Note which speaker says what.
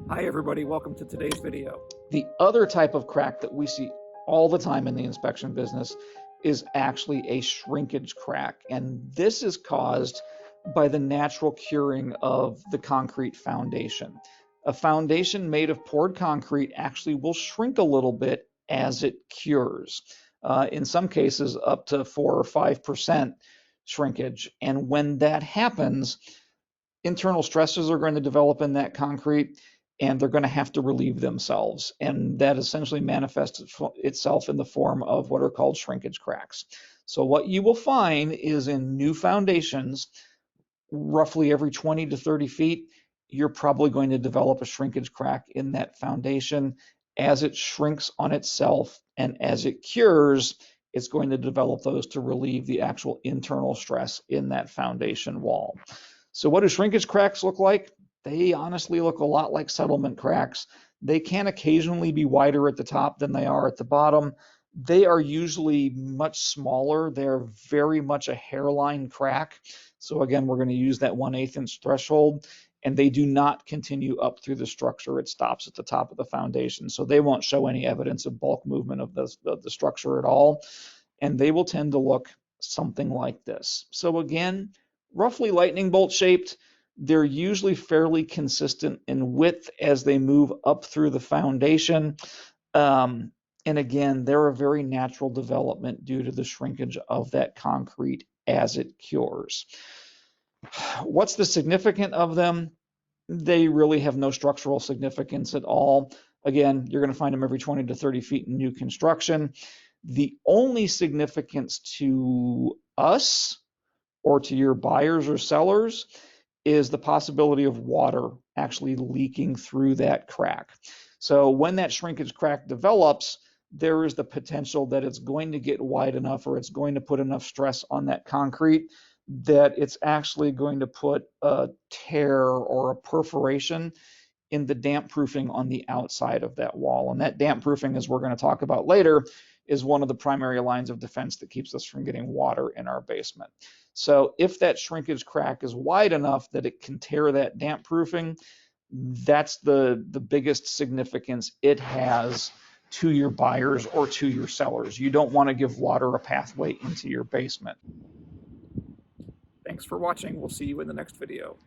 Speaker 1: Hi everybody, welcome to today's video.
Speaker 2: The other type of crack that we see all the time in the inspection business is actually a shrinkage crack. And this is caused by the natural curing of the concrete foundation. A foundation made of poured concrete actually will shrink a little bit as it cures. In some cases, up to 4 or 5% shrinkage. And when that happens, internal stresses are going to develop in that concrete and they're going to have to relieve themselves. And that essentially manifests itself in the form of what are called shrinkage cracks. So what you will find is in new foundations, roughly every 20 to 30 feet, you're probably going to develop a shrinkage crack in that foundation. As it shrinks on itself and as it cures, it's going to develop those to relieve the actual internal stress in that foundation wall. So what do shrinkage cracks look like? They honestly look a lot like settlement cracks. They can occasionally be wider at the top than they are at the bottom. They are usually much smaller. They're very much a hairline crack. So again, we're going to use that 1/8 inch threshold, and they do not continue up through the structure. It stops at the top of the foundation. So they won't show any evidence of bulk movement of the structure at all. And they will tend to look something like this. So again, roughly lightning bolt shaped. They're usually fairly consistent in width as they move up through the foundation. And again, they're a very natural development due to the shrinkage of that concrete as it cures. What's the significance of them? They really have no structural significance at all. Again, you're going to find them every 20 to 30 feet in new construction. The only significance to us or to your buyers or sellers is the possibility of water actually leaking through that crack. So when that shrinkage crack develops, there is the potential that it's going to get wide enough or it's going to put enough stress on that concrete that it's actually going to put a tear or a perforation in the damp proofing on the outside of that wall. And that damp proofing, as we're going to talk about later, is one of the primary lines of defense that keeps us from getting water in our basement. So if that shrinkage crack is wide enough that it can tear that damp proofing, that's the biggest significance it has to your buyers or to your sellers. You don't want to give water a pathway into your basement.
Speaker 1: Thanks for watching. We'll see you in the next video.